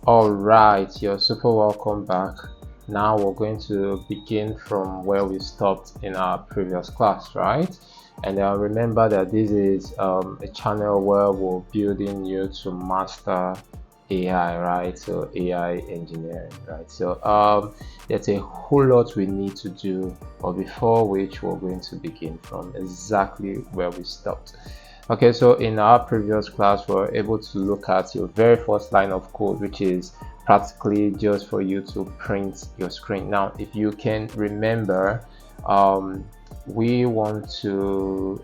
All right, you're super welcome back. Now we're going to begin from where we stopped in our previous class, right? And remember that this is a channel where we're building you to master AI, right? So AI engineering, right? So there's a whole lot we need to do, but before which we're going to begin from exactly where we stopped. Okay, so in our previous class, we were able to look at your very first line of code, which is practically just for you to print your screen. Now, if you can remember, we want to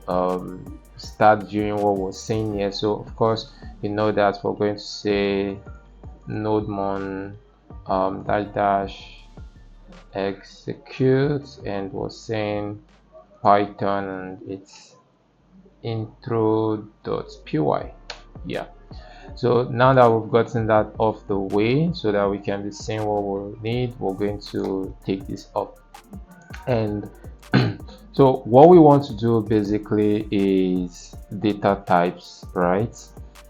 start doing what we're saying here. So, of course, you know that we're going to say nodemon dash execute, and we're saying Python, and it's intro.py. Yeah, so now that we've gotten that off the way so that we can be seeing what we'll need, we're going to take this up. And so what we want to do basically is data types, right?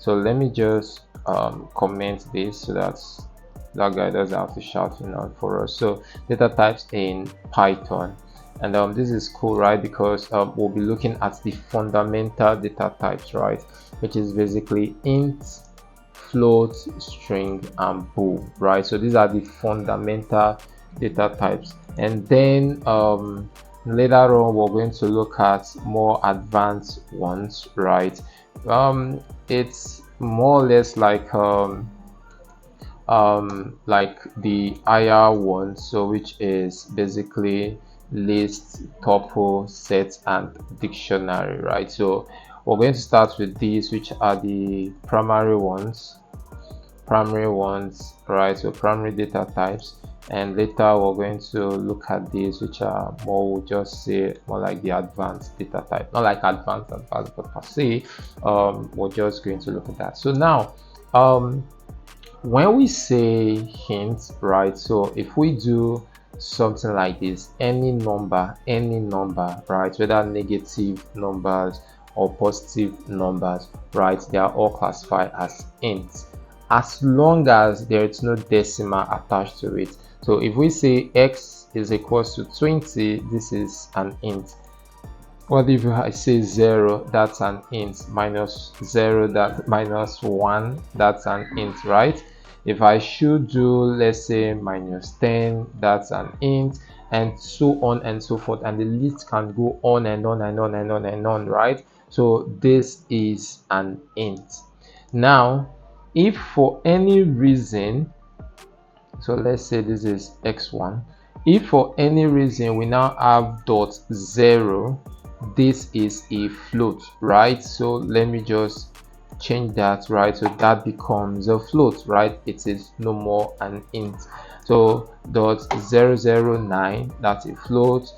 So let me just comment this so that guy doesn't have to shout out for us. So data types in Python. And this is cool, right? Because we'll be looking at the fundamental data types, right? Which is basically int, float, string, and bool, right? So these are the fundamental data types. And then later on, we're going to look at more advanced ones, right? It's more or less like the higher one, so which is basically list, tuple, set, and dictionary, right? So we're going to start with these, which are the primary ones, right? So primary data types, and later we're going to look at these, which are more, we'll just say more like the advanced data type, not like advanced, but per se, we're just going to look at that. So now when we say hint, right? So if we do something like this, any number, right, whether negative numbers or positive numbers, right, they are all classified as int as long as there is no decimal attached to it. So if we say x is equals to 20, this is an int. What if I say 0, that's an int, minus 0, that minus 1, that's an int, right? If I should do, let's say, minus 10, that's an int, and so on and so forth, and the list can go on and on and on and on and on, right? So this is an int. Now, if for any reason, so let's say this is x1, if for any reason we now have dot 0, this is a float, right? So let me just change that, right? So that becomes a float, right? It is no more an int. So dot 009, that's a float.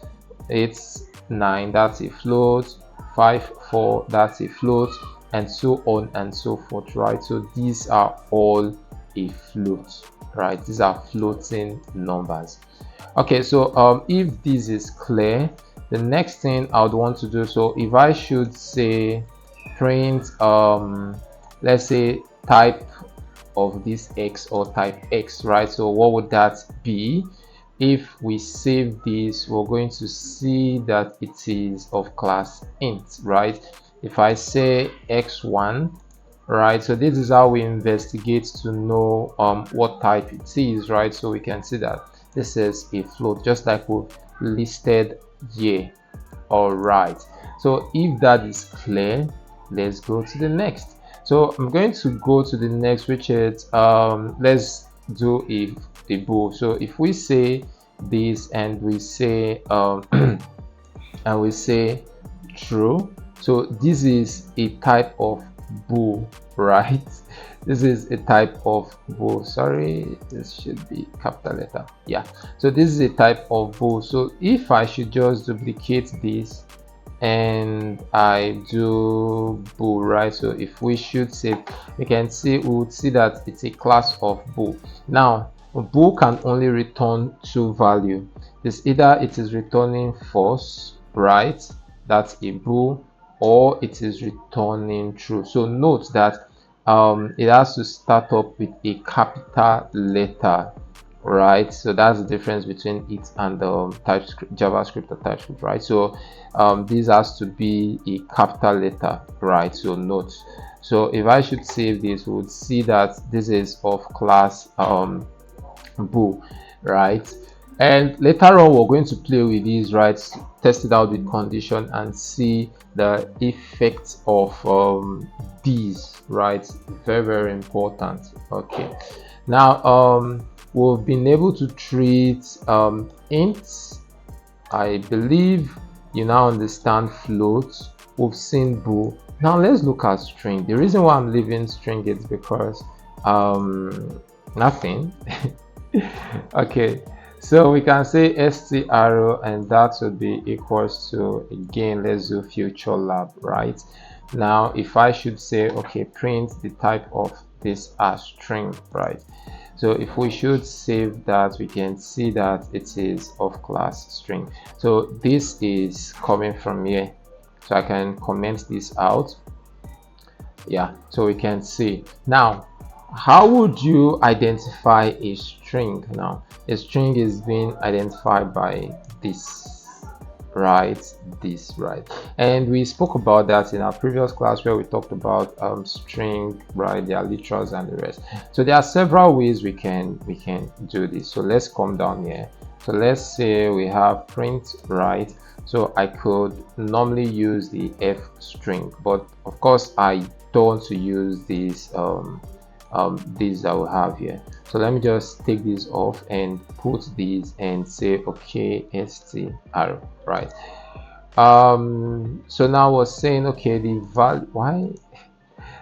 It's 9, that's a float. 54, that's a float, and so on and so forth, right? So these are all a float, right? These are floating numbers. Okay, so if this is clear, the next thing I would want to do, so if I should say print let's say type of this x or type x, right? So what would that be? If we save this, we're going to see that it is of class int, right? If I say x1, right, so this is how we investigate to know what type it is, right? So we can see that this is a float, just like we listed here. All right, so if that is clear, let's go to the next. So I'm going to go to the next, which is let's do a bool. So if we say this and we say and we say true, so this is a type of bool, right? This is a type of bool. Sorry, this should be capital letter. Yeah, so this is a type of bool. So if I should just duplicate this and I do bool, right? So if we should say, we can see, we would see that it's a class of bool. Now a bool can only return two value. It's either it is returning false, right? That's a bool, or it is returning true. So note that it has to start up with a capital letter, right? So that's the difference between it and TypeScript, JavaScript or TypeScript, right? So this has to be a capital letter, right? So note. So if I should save this, we would see that this is of class bool, right? And later on we're going to play with these, right? Test it out with condition and see the effect of these, right? Very important. Okay, now we've been able to treat ints. I believe you now understand floats. We've seen bool. Now let's look at string. The reason why I'm leaving string is because nothing. Okay, so we can say st arrow, and that would be equals to, again, let's do future lab, right? Now if I should say, okay, print the type of this as string, right? So if we should save that, we can see that it is of class string. So this is coming from here, so I can comment this out. Yeah, so we can see now. How would you identify a string? Now a string is being identified by this, right? This, right? And we spoke about that in our previous class where we talked about string, right? Their literals and the rest. So there are several ways we can do this. So let's come down here. So let's say we have print, right? So I could normally use the f string, but of course I don't want to use this these that we have here. So let me just take this off and put these and say, okay, st arrow, right? So now we're saying, okay, the value, why?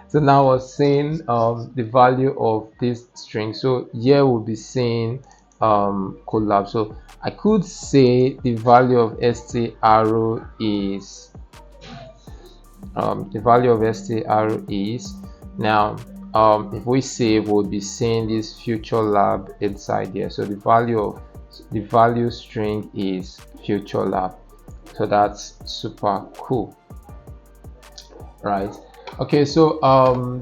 So now we're saying the value of this string. So here we'll be saying collab. So I could say the value of st arrow is now if we save, we'll be seeing this future lab inside here. So the value string is future lab. So that's super cool, right? Okay, so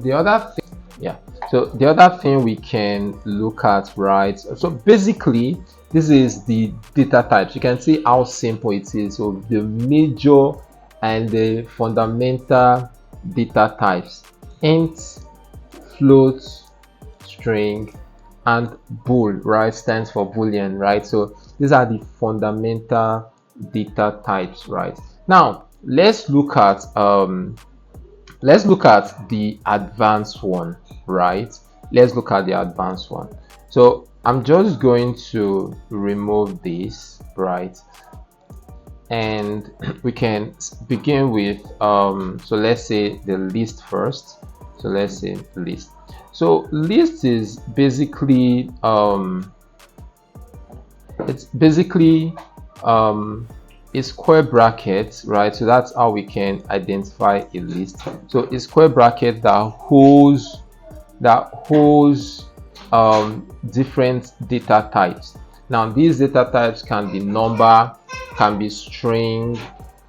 the other thing, yeah, so the other thing we can look at, right? So basically this is the data types. You can see how simple it is. So the major and the fundamental data types: int, float, string, and bool, right? Stands for boolean, right? So these are the fundamental data types, right? Now let's look at the advanced one, right? Let's look at the advanced one. So I'm just going to remove this, right? And we can begin with so let's say the list first. So let's say list. So list is basically it's basically a square bracket, right? So that's how we can identify a list. So a square bracket that holds different data types. Now these data types can be number, can be string,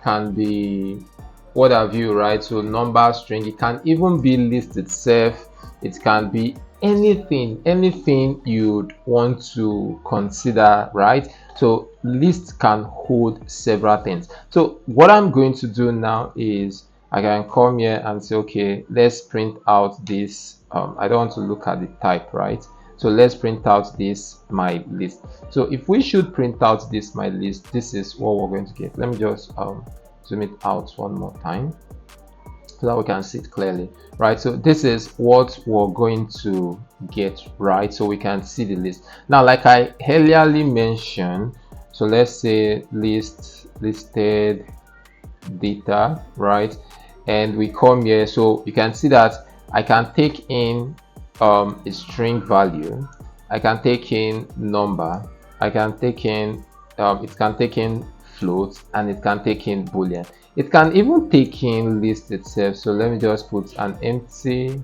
can be what have you, right? So number, string, it can even be list itself, it can be anything you'd want to consider, right? So list can hold several things. So what I'm going to do now is I can come here and say, okay, let's print out this I don't want to look at the type, right? So let's print out this my list. So if we should print out this my list, this is what we're going to get. Let me just zoom it out one more time so that we can see it clearly, right? So this is what we're going to get, right? So we can see the list now, like I earlier mentioned. So let's say listed data, right? And we come here, so you can see that I can take in a string value, I can take in number, I can take in it can take in float, and it can take in boolean. It can even take in list itself. So let me just put an empty,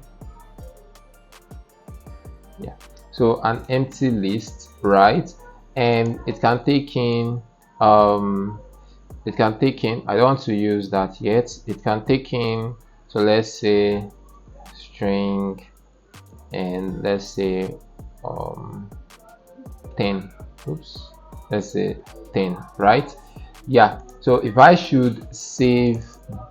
yeah, so an empty list, right? And it can take in I don't want to use that yet. It can take in, so let's say string, and let's say 10. Oops, let's say 10, right? Yeah, so if I should save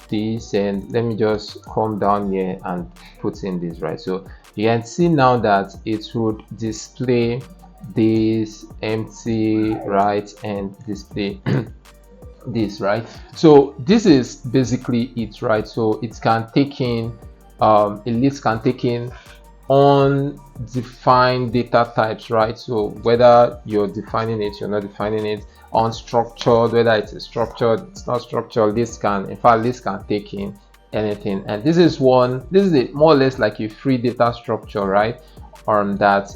this, and let me just come down here and put in this, right? So you can see now that it would display this empty, right, and display this, right? So this is basically it, right? So it can take in a list can take in undefined data types, right? So whether you're defining it, you're not defining it, unstructured, whether it's a structured, it's not structured, this can, in fact, this can take in anything. And this is more or less like a free data structure, right? That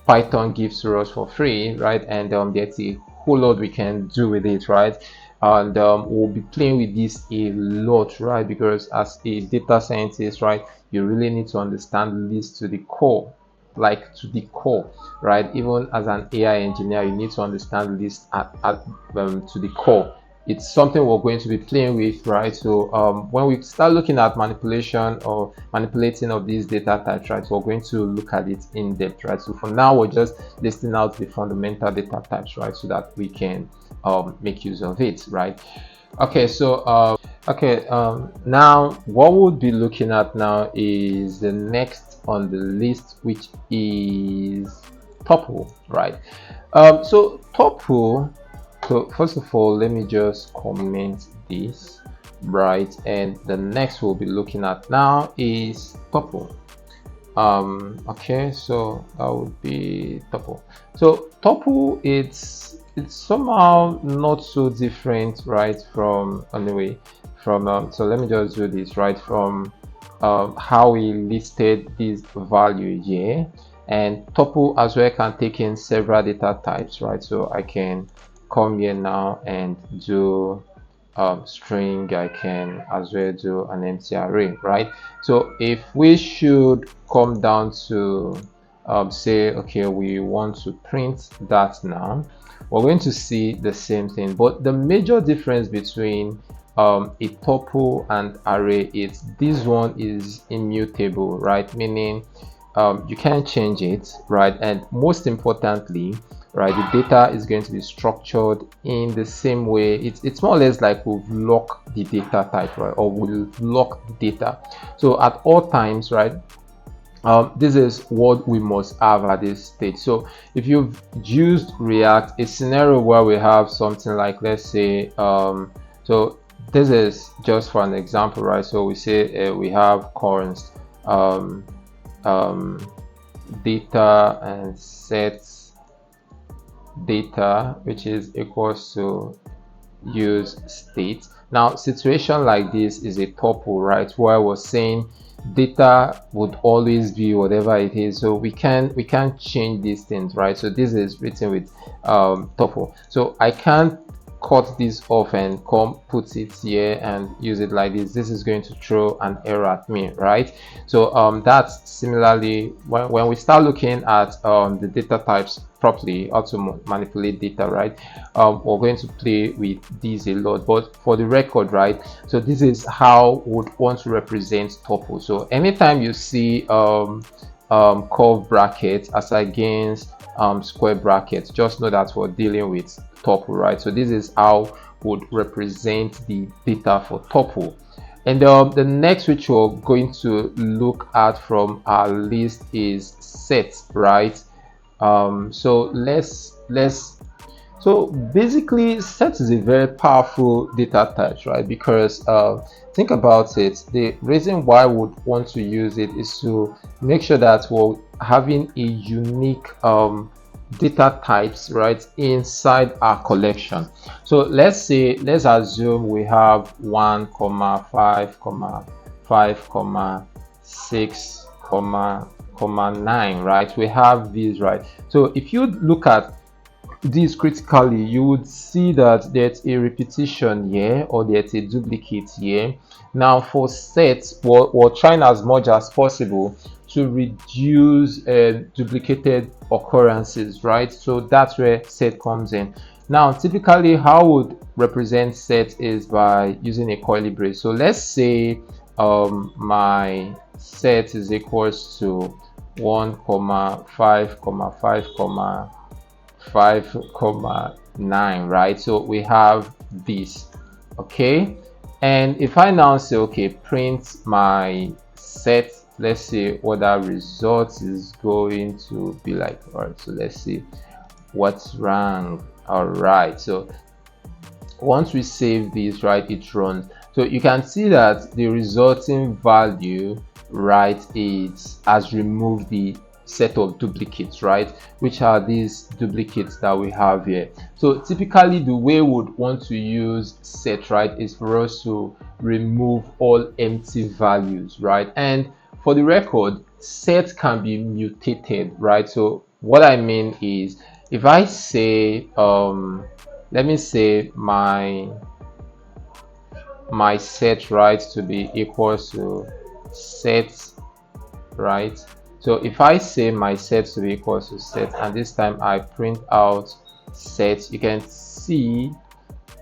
Python gives to us for free, right? And there's a whole lot we can do with it, right? And we'll be playing with this a lot, right? Because as a data scientist, right, you really need to understand this to the core, like to the core, right? Even as an AI engineer, you need to understand this to the core. It's something we're going to be playing with, right? So when we start looking at manipulation or manipulating of these data types, right, we're going to look at it in depth, right? So for now, we're just listing out the fundamental data types, right, so that we can make use of it, right? Okay, so now what we'll be looking at now is the next on the list, which is tuple, right? So tuple. So first of all, let me just comment this, right? And the next we'll be looking at now is tuple. Okay, so that would be tuple. So tuple, it's somehow not so different, right, from so let me just do this, right, from how we listed this value here. And tuple as well can take in several data types, right? So I can come here now and do string. I can as well do an empty array, right? So if we should come down to say, okay, we want to print that now, we're going to see the same thing. But the major difference between a tuple and array is this one is immutable, right? Meaning you can't change it, right? And most importantly, right, the data is going to be structured in the same way. It's more or less like we've locked the data type, right, or we'll lock the data. So at all times, right, this is what we must have at this stage. So if you've used React, a scenario where we have something like, let's say, so this is just for an example, right? So we say we have const data and sets data, which is equals to use state. Now situation like this is a tuple, right, where we're saying data would always be whatever it is, so we can't change these things, right? So this is written with tuple, so I can't cut this off and come put it here and use it like this. This is going to throw an error at me, right? So that's similarly when we start looking at the data types properly, how to manipulate data, right? We're going to play with these a lot, but for the record, right, so this is how we would want to represent tuple. So anytime you see curve brackets as against square brackets, just know that we're dealing with tuple, right? So this is how would represent the data for tuple. And the next which we're going to look at from our list is set, right? So basically set is a very powerful data type, right? Because think about it, the reason why we would want to use it is to make sure that we're having a unique data types, right, inside our collection. So let's assume we have 1, 5, 5, 6, 9, right? We have these, right? So if you look at this critically, you would see that there's a repetition here or there's a duplicate here. Now for sets, we're trying as much as possible to reduce duplicated occurrences, right? So that's where set comes in. Now typically how would represent set is by using a curly brace. So let's say my set is equals to 1 comma 5 comma 5 comma 5 comma 9, right? So we have this, okay? And if I now say, okay, print my set, let's see what that result is going to be like. All right, so let's see what's wrong. All right, so once we save this, right, it runs. So you can see that the resulting value, right, is has removed the set of duplicates, right, which are these duplicates that we have here. So typically the way we would want to use set, right, is for us to remove all empty values, right? And for the record, set can be mutated, right? So what I mean is, if I say let me say my set, right, to be equal to set, right? So if I say my set to be equal to set, and this time I print out set, you can see.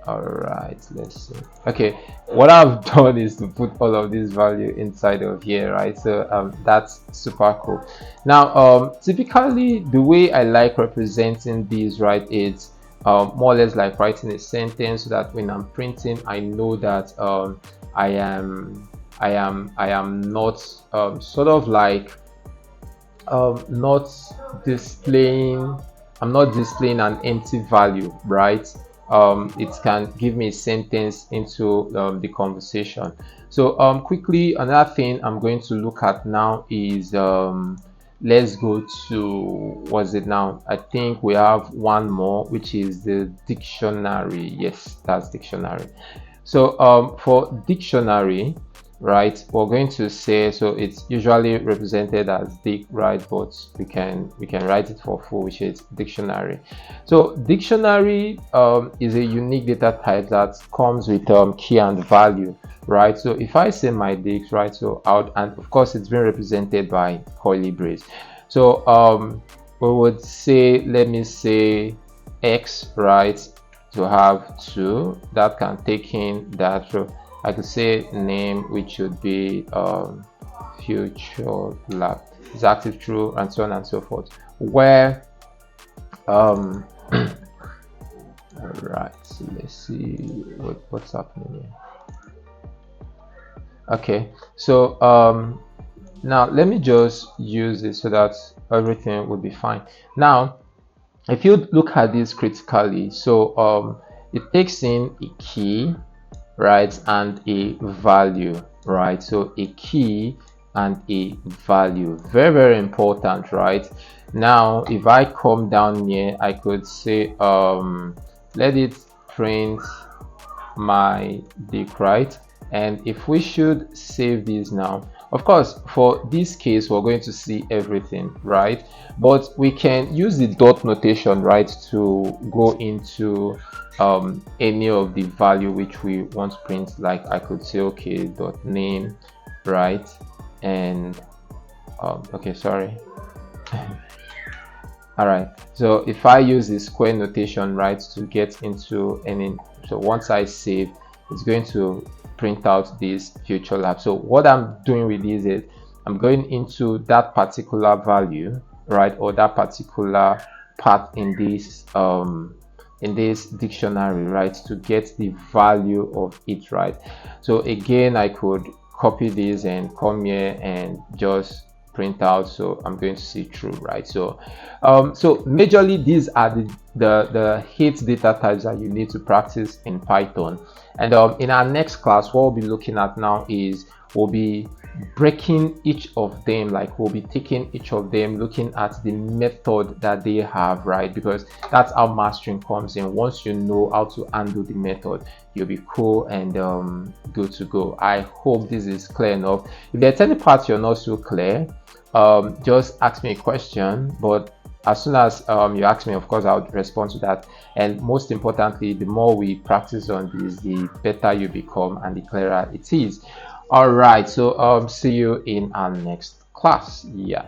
All right, let's see. Okay, what I've done is to put all of this value inside of here, right? So that's super cool. Now typically the way I like representing these, right, is more or less like writing a sentence, so that when I'm printing, I know that I am not sort of like not displaying I'm not displaying an empty value, right? It can give me a sentence into the conversation. So quickly, another thing I'm going to look at now is let's go to, what's it now? I think we have one more, which is the dictionary. Yes, that's dictionary. So for dictionary, right, we're going to say, so it's usually represented as dic, right, but we can write it for full, which is dictionary. So dictionary is a unique data type that comes with key and value, right? So if I say my dic, right, so out, and of course it's been represented by curly brace. So we would say, let me say x, right, to have 2, that can take in that row. I could say name, which should be future lab is active, true, and so on and so forth. Where all right, so let's see what's happening here. Okay, so now let me just use this so that everything will be fine. Now if you look at this critically, so it takes in a key, right, and a value, right? So a key and a value, very, very important, right? Now if I come down here, I could say let it print my dic, right? And if we should save this now, of course for this case we're going to see everything, right? But we can use the dot notation, right, to go into any of the value which we want to print. Like I could say, okay, dot name, right, and okay, sorry. All right, so if I use the square notation, right, to get into any, so once I save, it's going to print out this future lab. So what I'm doing with this is I'm going into that particular value, right, or that particular part in this dictionary, right, to get the value of it, right? So again, I could copy this and come here and just print out. So I'm going to see true, right? So so majorly these are the 8 data types that you need to practice in Python. And in our next class, what we'll be looking at now is we'll be breaking each of them, like we'll be taking each of them, looking at the method that they have, right? Because that's how mastering comes in. Once you know how to handle the method, you'll be cool and good to go. I hope this is clear enough. If there's any part you're not so clear, just ask me a question, but as soon as you ask me, of course I'll respond to that. And most importantly, the more we practice on this, the better you become and the clearer it is. All right, so see you in our next class. Yeah.